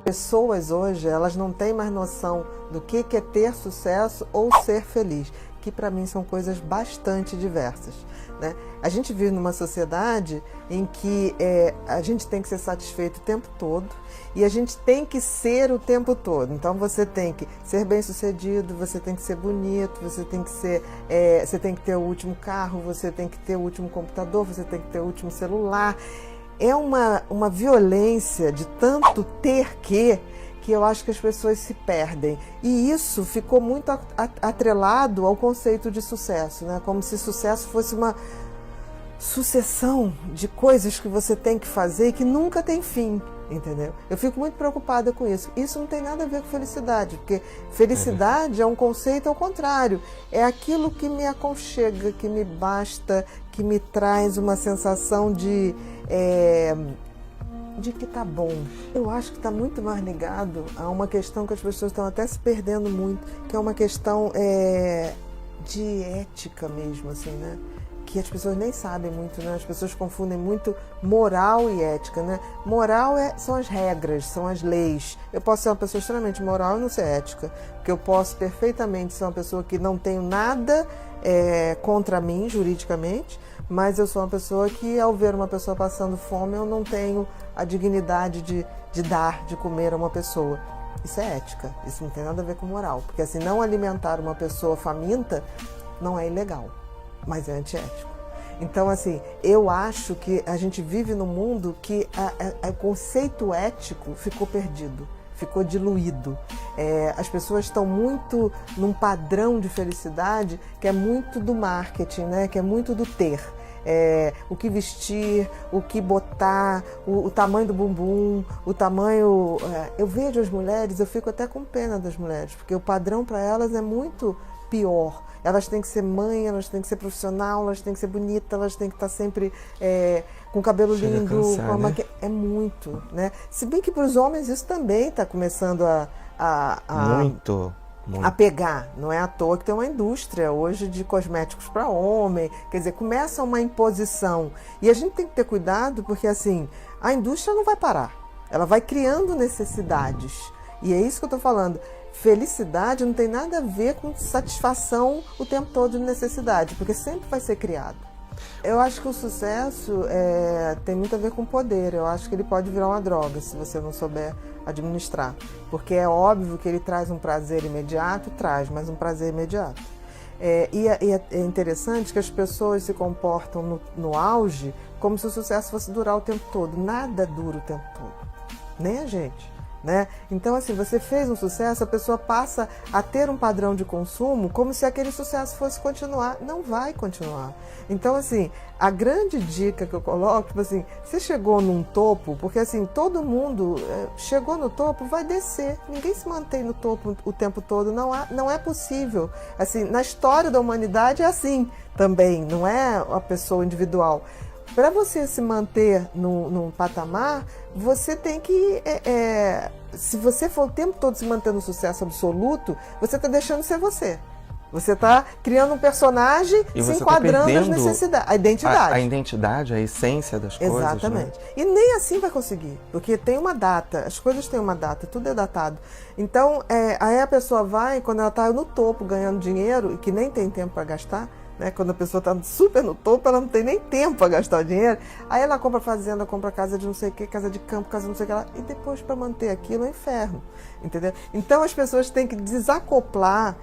Pessoas hoje, elas não têm mais noção do que é ter sucesso ou ser feliz, que para mim são coisas bastante diversas, né? A gente vive numa sociedade em que a gente tem que ser satisfeito o tempo todo e a gente tem que ser o tempo todo. Então você tem que ser bem-sucedido, você tem que ser bonito, você tem que ter o último carro, você tem que ter o último computador, você tem que ter o último celular. É uma violência de tanto ter que eu acho que as pessoas se perdem. E isso ficou muito atrelado ao conceito de sucesso, né? Como se sucesso fosse uma sucessão de coisas que você tem que fazer e que nunca tem fim, entendeu? Eu fico muito preocupada com isso. Isso não tem nada a ver com felicidade, porque felicidade é um conceito ao contrário. É aquilo que me aconchega, que me basta, que me traz uma sensação de que tá bom. Eu acho que está muito mais ligado a uma questão que as pessoas estão até se perdendo muito, que é uma questão de ética mesmo, assim, né? Que as pessoas nem sabem muito, né? As pessoas confundem muito moral e ética, né? Moral são as regras, são as leis. Eu posso ser uma pessoa extremamente moral e não ser ética, porque eu posso perfeitamente ser uma pessoa que não tenho nada contra mim, juridicamente, mas eu sou uma pessoa que, ao ver uma pessoa passando fome, eu não tenho a dignidade de dar, de comer a uma pessoa. Isso é ética, isso não tem nada a ver com moral, porque assim, não alimentar uma pessoa faminta não é ilegal, mas é antiético. Então, assim, eu acho que a gente vive num mundo que o conceito ético ficou perdido, ficou diluído. As pessoas estão muito num padrão de felicidade que é muito do marketing, né? Que é muito do ter. O que vestir, o que botar, o tamanho do bumbum, o tamanho... Eu vejo as mulheres, eu fico até com pena das mulheres, porque o padrão para elas é muito pior. Elas têm que ser mãe, elas têm que ser profissional, elas têm que ser bonita, elas têm que estar sempre com cabelo lindo. Cansar, né? É muito, né? Se bem que para os homens isso também está começando Muito. a pegar. Não é à toa que tem uma indústria hoje de cosméticos para homem. Quer dizer, começa uma imposição. E a gente tem que ter cuidado porque, assim, a indústria não vai parar. Ela vai criando necessidades. E é isso que eu estou falando. Felicidade não tem nada a ver com satisfação o tempo todo de necessidade, porque sempre vai ser criado. Eu acho que o sucesso tem muito a ver com poder. Eu acho que ele pode virar uma droga se você não souber administrar. Porque é óbvio que ele traz um prazer imediato, mas um prazer imediato. E é interessante que as pessoas se comportam no auge como se o sucesso fosse durar o tempo todo. Nada dura o tempo todo, nem a gente. Né? Então, assim, você fez um sucesso, a pessoa passa a ter um padrão de consumo como se aquele sucesso fosse continuar. Não vai continuar. Então, assim, a grande dica que eu coloco, tipo assim, você chegou num topo, porque assim, todo mundo chegou no topo, vai descer. Ninguém se mantém no topo o tempo todo, não é possível. Assim, na história da humanidade é assim também, não é a pessoa individual. Para você se manter num patamar, você tem que... se você for o tempo todo se manter no sucesso absoluto, você está deixando de ser você. Você está criando um personagem e se enquadrando tá as necessidades, a identidade. A identidade, a essência das coisas. Exatamente. Né? E nem assim vai conseguir, porque tem uma data, as coisas têm uma data, tudo é datado. Então, aí a pessoa vai, quando ela está no topo ganhando dinheiro e que nem tem tempo para gastar, né? Quando a pessoa está super no topo, ela não tem nem tempo para gastar o dinheiro. Aí ela compra fazenda, compra casa de não sei o que, casa de campo, casa de não sei o que lá. E depois, para manter aquilo, é inferno. Entendeu? Então as pessoas têm que desacoplar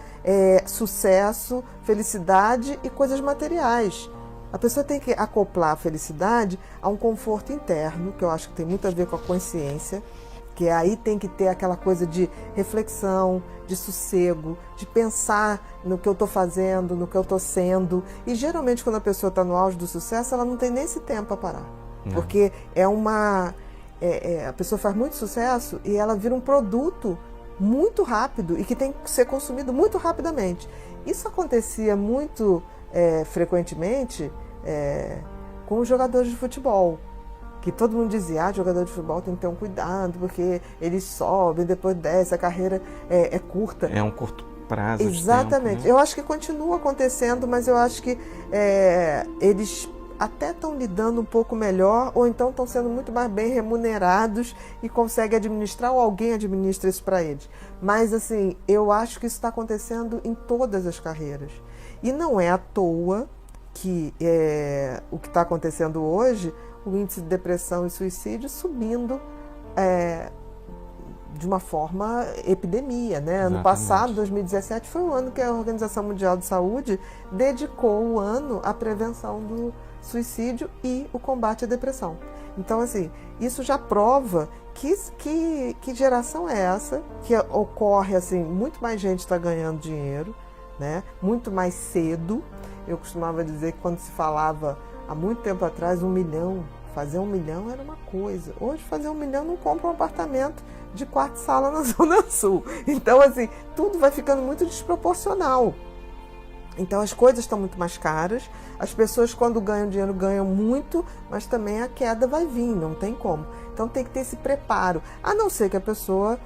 sucesso, felicidade e coisas materiais. A pessoa tem que acoplar a felicidade a um conforto interno, que eu acho que tem muito a ver com a consciência, que aí tem que ter aquela coisa de reflexão, de sossego, de pensar no que eu estou fazendo, no que eu estou sendo. E geralmente quando a pessoa está no auge do sucesso, ela não tem nem esse tempo para parar. Não. Porque a pessoa faz muito sucesso e ela vira um produto muito rápido e que tem que ser consumido muito rapidamente. Isso acontecia muito frequentemente com os jogadores de futebol. Que todo mundo dizia, jogador de futebol tem que ter um cuidado, porque eles sobem, depois desce, a carreira é curta. É um curto prazo. Exatamente. De tempo, né? Eu acho que continua acontecendo, mas eu acho que eles até estão lidando um pouco melhor, ou então estão sendo muito mais bem remunerados e conseguem administrar, ou alguém administra isso para eles. Mas, assim, eu acho que isso está acontecendo em todas as carreiras. E não é à toa que o que está acontecendo hoje, o índice de depressão e suicídio subindo de uma forma epidemia, né? Ano passado, 2017, foi o ano que a Organização Mundial de Saúde dedicou o ano à prevenção do suicídio e o combate à depressão. Então, assim, isso já prova que geração é essa, que ocorre, assim, muito mais gente está ganhando dinheiro, né? Muito mais cedo. Eu costumava dizer que quando se falava, há muito tempo atrás, 1 milhão, fazer 1 milhão era uma coisa. Hoje, fazer 1 milhão não compra um apartamento de quarto e sala na Zona Sul. Então, assim, tudo vai ficando muito desproporcional. Então, as coisas estão muito mais caras. As pessoas, quando ganham dinheiro, ganham muito, mas também a queda vai vir, não tem como. Então, tem que ter esse preparo. A não ser que a pessoa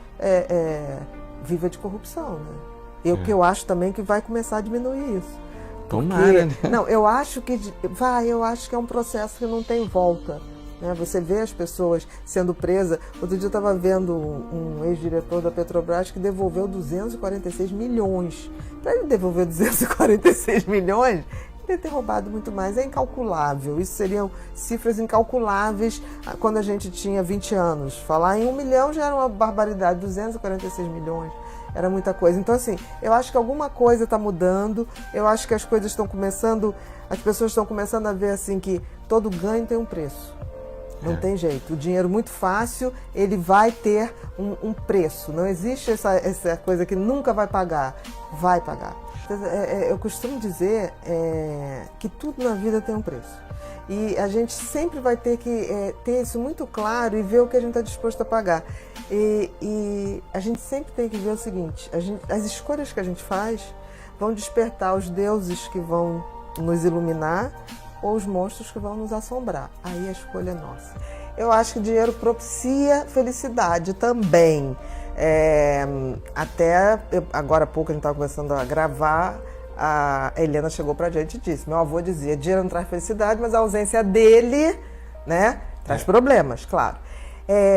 viva de corrupção, né? Que eu acho também que vai começar a diminuir isso. Tomara, né? Não, eu acho que é um processo que não tem volta. Né? Você vê as pessoas sendo presas. Outro dia eu estava vendo um ex-diretor da Petrobras que devolveu 246 milhões. Para ele devolver 246 milhões, ele deve ter roubado muito mais. É incalculável. Isso seriam cifras incalculáveis quando a gente tinha 20 anos. Falar em 1 milhão já era uma barbaridade. 246 milhões. Era muita coisa. Então, assim, eu acho que alguma coisa está mudando. Eu acho que as coisas estão começando... As pessoas estão começando a ver, assim, que todo ganho tem um preço. Não tem jeito. O dinheiro muito fácil, ele vai ter um preço. Não existe essa coisa que nunca vai pagar. Vai pagar. Eu costumo dizer que tudo na vida tem um preço. E a gente sempre vai ter que ter isso muito claro e ver o que a gente está disposto a pagar. E a gente sempre tem que ver o seguinte, as escolhas que a gente faz vão despertar os deuses que vão nos iluminar ou os monstros que vão nos assombrar. Aí a escolha é nossa. Eu acho que o dinheiro propicia felicidade também. Agora há pouco a gente estava começando a gravar, a Helena chegou pra gente e disse, meu avô dizia, dinheiro não traz felicidade, mas a ausência dele, né, traz problemas, claro.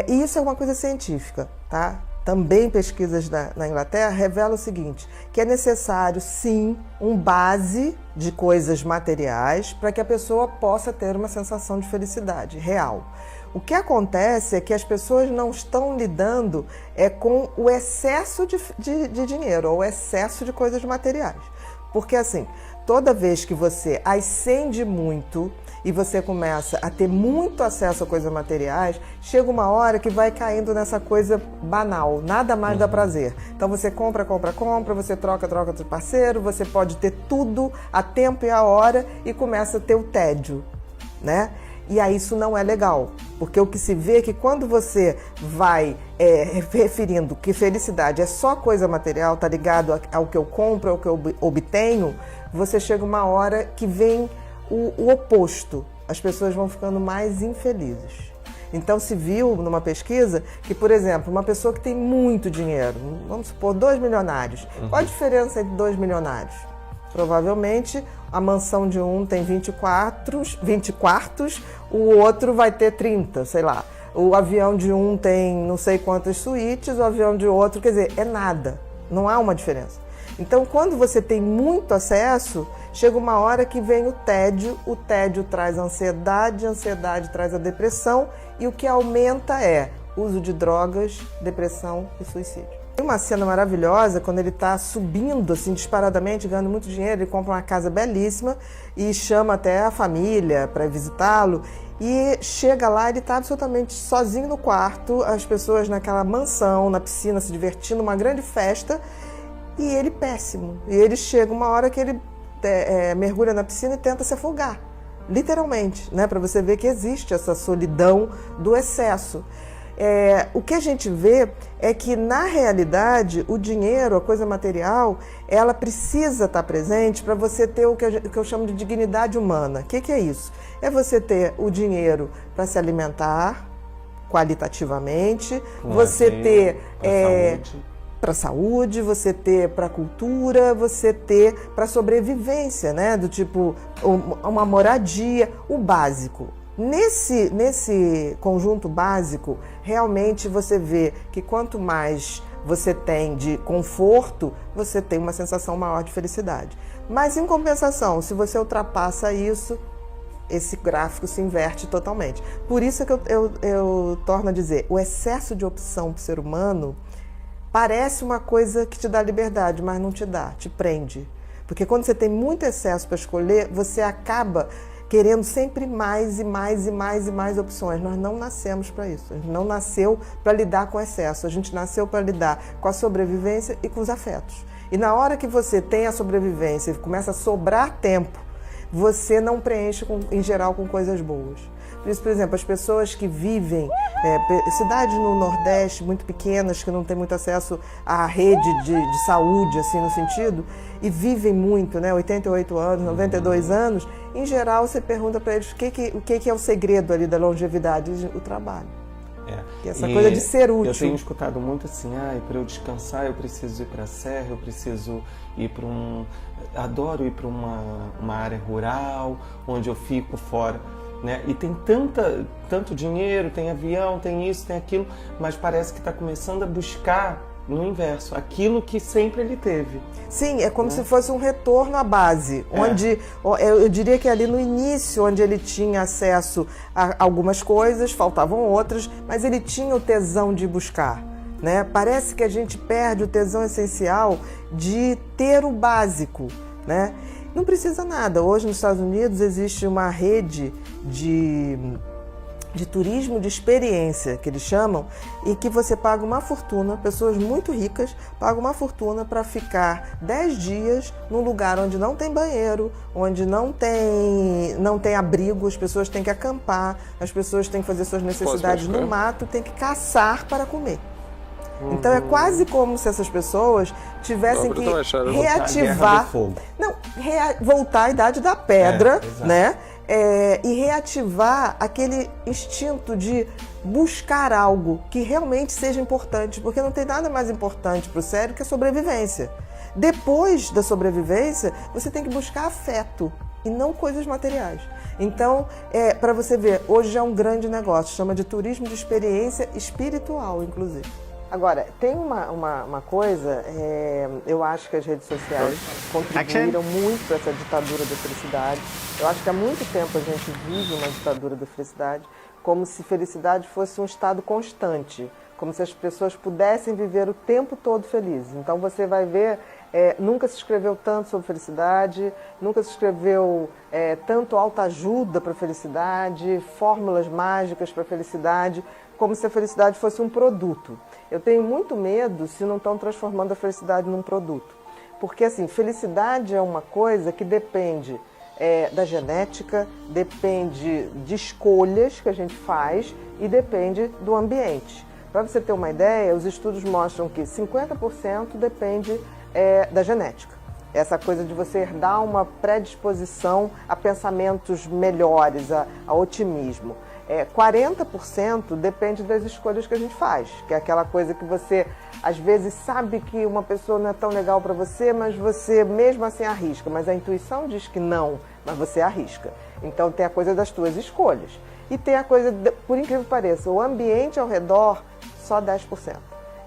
E isso é uma coisa científica, tá? Também pesquisas na Inglaterra revelam o seguinte, que é necessário, sim, base de coisas materiais para que a pessoa possa ter uma sensação de felicidade real. O que acontece é que as pessoas não estão lidando com o excesso de dinheiro ou o excesso de coisas materiais. Porque, assim, toda vez que você ascende muito e você começa a ter muito acesso a coisas materiais, chega uma hora que vai caindo nessa coisa banal, nada mais dá prazer. Então você compra, você troca de parceiro, você pode ter tudo a tempo e a hora e começa a ter o tédio, né? E aí isso não é legal, porque o que se vê é que quando você vai referindo que felicidade é só coisa material, tá ligado ao que eu compro, ao que eu obtenho, você chega uma hora que vem o oposto, as pessoas vão ficando mais infelizes. Então se viu numa pesquisa que, por exemplo, uma pessoa que tem muito dinheiro, vamos supor 2 milionários, qual a diferença entre 2 milionários? Provavelmente a mansão de um tem 20 quartos, o outro vai ter 30, sei lá. O avião de um tem não sei quantas suítes, o avião de outro, quer dizer, é nada, não há uma diferença. Então, quando você tem muito acesso, chega uma hora que vem o tédio traz a ansiedade traz a depressão, e o que aumenta é uso de drogas, depressão e suicídio. Tem uma cena maravilhosa, quando ele está subindo assim disparadamente, ganhando muito dinheiro, ele compra uma casa belíssima e chama até a família para visitá-lo, e chega lá, ele está absolutamente sozinho no quarto, as pessoas naquela mansão, na piscina, se divertindo, uma grande festa, e ele péssimo. E ele chega uma hora que ele mergulha na piscina e tenta se afogar, literalmente, né? Para você ver que existe essa solidão do excesso. O que a gente vê é que, na realidade, o dinheiro, a coisa material, ela precisa estar presente para você ter o que eu chamo de dignidade humana. O que é isso? É você ter o dinheiro para se alimentar qualitativamente, você ter para a saúde, você ter para a cultura, você ter para a sobrevivência, né? Do tipo, uma moradia, o básico. Nesse conjunto básico, realmente você vê que quanto mais você tem de conforto, você tem uma sensação maior de felicidade. Mas, em compensação, se você ultrapassa isso, esse gráfico se inverte totalmente. Por isso que eu torno a dizer, o excesso de opção para o ser humano parece uma coisa que te dá liberdade, mas não te dá, te prende. Porque quando você tem muito excesso para escolher, você acaba querendo sempre mais e mais e mais e mais opções. Nós não nascemos para isso. A gente não nasceu para lidar com excesso. A gente nasceu para lidar com a sobrevivência e com os afetos. E na hora que você tem a sobrevivência e começa a sobrar tempo, você não preenche, em geral, com coisas boas. Por isso, por exemplo, as pessoas que vivem cidades no Nordeste muito pequenas, que não têm muito acesso à rede de saúde, assim, no sentido, e vivem muito, né, 88 anos, 92 anos, em geral você pergunta para eles o que é o segredo ali da longevidade, o trabalho. Que é essa coisa de ser útil. Eu tenho escutado muito assim, para eu descansar eu preciso ir para a serra, eu preciso ir para adoro ir para uma área rural, onde eu fico fora. Né? E tem tanto dinheiro, tem avião, tem isso, tem aquilo, mas parece que está começando a buscar no inverso, aquilo que sempre ele teve. Sim, é como se fosse um retorno à base, onde eu diria que ali no início, onde ele tinha acesso a algumas coisas, faltavam outras, mas ele tinha o tesão de buscar. Né? Parece que a gente perde o tesão essencial de ter o básico, né? Não precisa nada. Hoje nos Estados Unidos existe uma rede de turismo de experiência, que eles chamam, e que você paga uma fortuna, pessoas muito ricas pagam uma fortuna para ficar 10 dias num lugar onde não tem banheiro, onde não tem abrigo, as pessoas têm que acampar, as pessoas têm que fazer suas necessidades no mato, têm que caçar para comer. Então é quase como se essas pessoas tivessem que reativar, voltar à idade da pedra, né? E reativar aquele instinto de buscar algo que realmente seja importante, porque não tem nada mais importante para o cérebro que a sobrevivência. Depois da sobrevivência, você tem que buscar afeto e não coisas materiais. Então, para você ver, hoje é um grande negócio, chama de turismo de experiência espiritual, inclusive. Agora, tem uma coisa, eu acho que as redes sociais contribuíram muito para essa ditadura da felicidade. Eu acho que há muito tempo a gente vive uma ditadura da felicidade, como se felicidade fosse um estado constante, como se as pessoas pudessem viver o tempo todo felizes. Então você vai ver, nunca se escreveu tanto sobre felicidade, nunca se escreveu tanto autoajuda para a felicidade, fórmulas mágicas para a felicidade, como se a felicidade fosse um produto. Eu tenho muito medo se não estão transformando a felicidade num produto. Porque, assim, felicidade é uma coisa que depende da genética, depende de escolhas que a gente faz e depende do ambiente. Para você ter uma ideia, os estudos mostram que 50% depende da genética. Essa coisa de você herdar uma predisposição a pensamentos melhores, a otimismo. 40% depende das escolhas que a gente faz, que é aquela coisa que você, às vezes, sabe que uma pessoa não é tão legal para você, mas você mesmo assim arrisca. Mas a intuição diz que não, mas você arrisca. Então tem a coisa das tuas escolhas. E tem a coisa, por incrível que pareça, o ambiente ao redor, só 10%.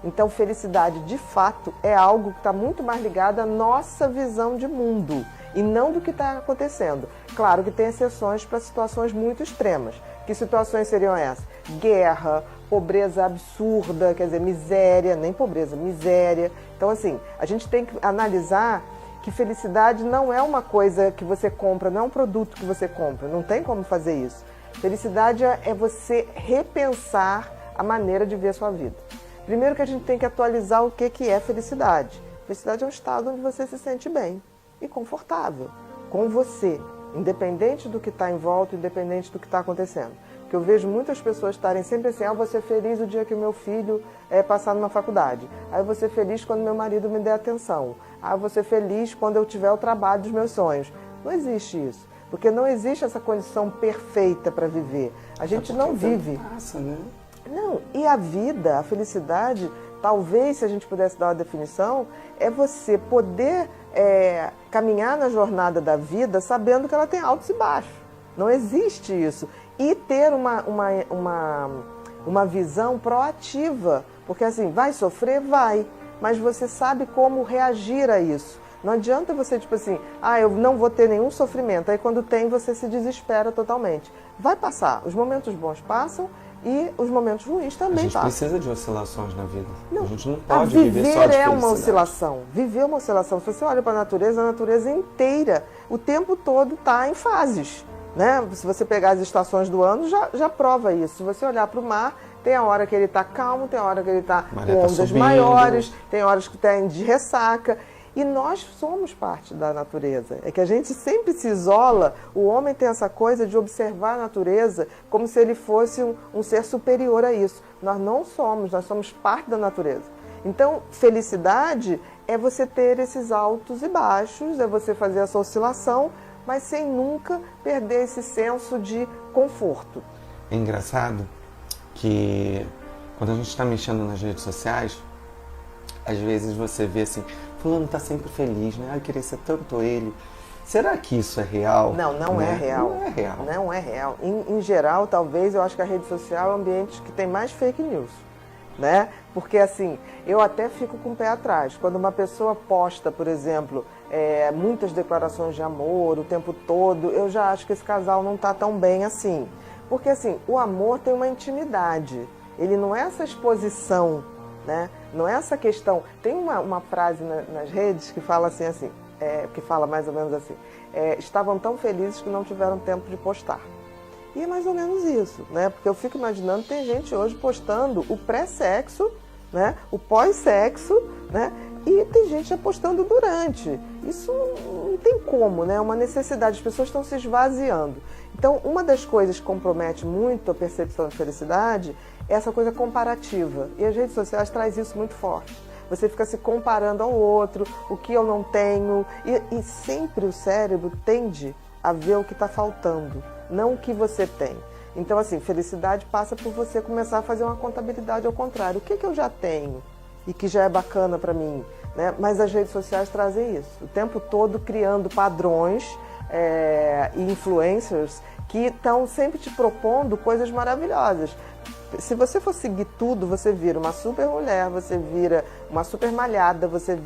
Então felicidade, de fato, é algo que está muito mais ligado à nossa visão de mundo e não do que está acontecendo. Claro que tem exceções para situações muito extremas. Que situações seriam essas? Guerra, pobreza absurda, quer dizer, miséria, nem pobreza, miséria. Então, assim, a gente tem que analisar que felicidade não é uma coisa que você compra, não é um produto que você compra, não tem como fazer isso. Felicidade é você repensar a maneira de ver a sua vida. Primeiro que a gente tem que atualizar o que é felicidade. Felicidade é um estado onde você se sente bem e confortável com você, independente do que está em volta, independente do que está acontecendo. Porque eu vejo muitas pessoas estarem sempre assim, vou ser feliz o dia que o meu filho passar numa faculdade. Aí eu vou ser feliz quando meu marido me der atenção. Aí eu vou ser feliz quando eu tiver o trabalho dos meus sonhos. Não existe isso. Porque não existe essa condição perfeita para viver. A gente não vive. Passa, né? Não, e a vida, a felicidade, Talvez, se a gente pudesse dar uma definição, é você poder caminhar na jornada da vida sabendo que ela tem altos e baixos. Não existe isso. E ter uma visão proativa, porque assim, vai sofrer? Vai, mas você sabe como reagir a isso. Não adianta você, tipo assim, eu não vou ter nenhum sofrimento, aí quando tem você se desespera totalmente. Vai passar, os momentos bons passam e os momentos ruins também passam. A gente precisa de oscilações na vida. Não, a gente não pode viver só de felicidade. É uma oscilação, viver é uma oscilação. Se você olha para a natureza inteira, o tempo todo está em fases. Né? Se você pegar as estações do ano, já prova isso. Se você olhar para o mar, tem a hora que ele está calmo, tem a hora que ele está com ondas maiores, tem horas que está de ressaca. E nós somos parte da natureza. É que a gente sempre se isola, o homem tem essa coisa de observar a natureza como se ele fosse um ser superior a isso. Nós não somos, nós somos parte da natureza. Então, felicidade é você ter esses altos e baixos, é você fazer essa oscilação, mas sem nunca perder esse senso de conforto. É engraçado que quando a gente está mexendo nas redes sociais, às vezes você vê assim, fulano está sempre feliz, né? Eu queria ser tanto ele. Será que isso é real? Não é real. Não é real. Não é real. Em geral, talvez, eu acho que a rede social é o ambiente que tem mais fake news. Né? Porque assim, eu até fico com o pé atrás. Quando uma pessoa posta, por exemplo, muitas declarações de amor o tempo todo, eu já acho que esse casal não está tão bem assim. Porque assim, o amor tem uma intimidade. Ele não é essa exposição, né? Não é essa questão. Tem uma frase nas redes que fala assim, que fala mais ou menos assim, estavam tão felizes que não tiveram tempo de postar. E é mais ou menos isso, né? Porque eu fico imaginando, tem gente hoje postando o pré-sexo, né? O pós-sexo, né? E tem gente já postando durante. Isso não tem como, né? É uma necessidade, as pessoas estão se esvaziando. Então, uma das coisas que compromete muito a percepção de felicidade é essa coisa comparativa. E as redes sociais trazem isso muito forte. Você fica se comparando ao outro, o que eu não tenho. E sempre o cérebro tende a ver o que está faltando, não o que você tem. Então, assim, felicidade passa por você começar a fazer uma contabilidade ao contrário. O que eu já tenho e que já é bacana para mim? Né? Mas as redes sociais trazem isso. O tempo todo criando padrões e influencers que estão sempre te propondo coisas maravilhosas. Se você for seguir tudo, você vira uma super mulher, você vira uma super malhada, você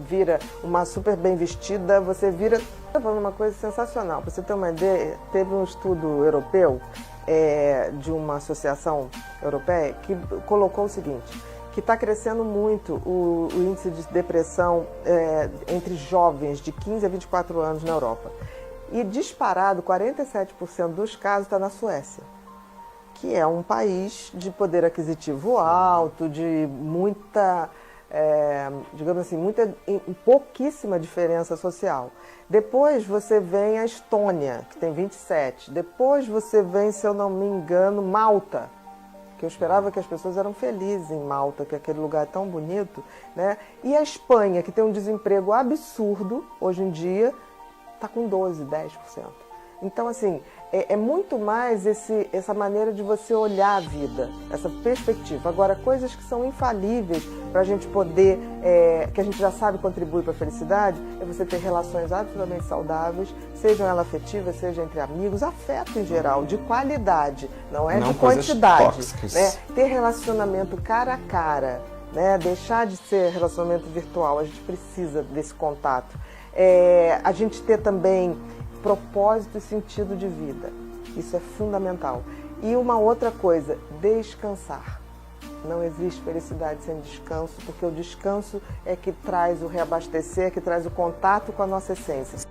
vira uma super bem vestida, você vira uma coisa sensacional. Pra você ter uma ideia, teve um estudo europeu de uma associação europeia que colocou o seguinte, que está crescendo muito o índice de depressão entre jovens de 15 a 24 anos na Europa. E disparado, 47% dos casos está na Suécia, que é um país de poder aquisitivo alto, de muita, digamos assim, pouquíssima diferença social. Depois você vem a Estônia, que tem 27. Depois você vem, se eu não me engano, Malta, que eu esperava que as pessoas eram felizes em Malta, que aquele lugar é tão bonito, né? E a Espanha, que tem um desemprego absurdo hoje em dia, está com 12%, 10%. Então, assim, é muito mais essa maneira de você olhar a vida, essa perspectiva. Agora, coisas que são infalíveis para a gente poder, que a gente já sabe contribui para a felicidade, é você ter relações absolutamente saudáveis, sejam elas afetivas, seja entre amigos, afeto em geral, de qualidade, não de quantidade. Né? Ter relacionamento cara a cara, né? Deixar de ser relacionamento virtual, a gente precisa desse contato. A gente ter também propósito e sentido de vida. Isso é fundamental. E uma outra coisa, descansar. Não existe felicidade sem descanso, porque o descanso é que traz o reabastecer, que traz o contato com a nossa essência.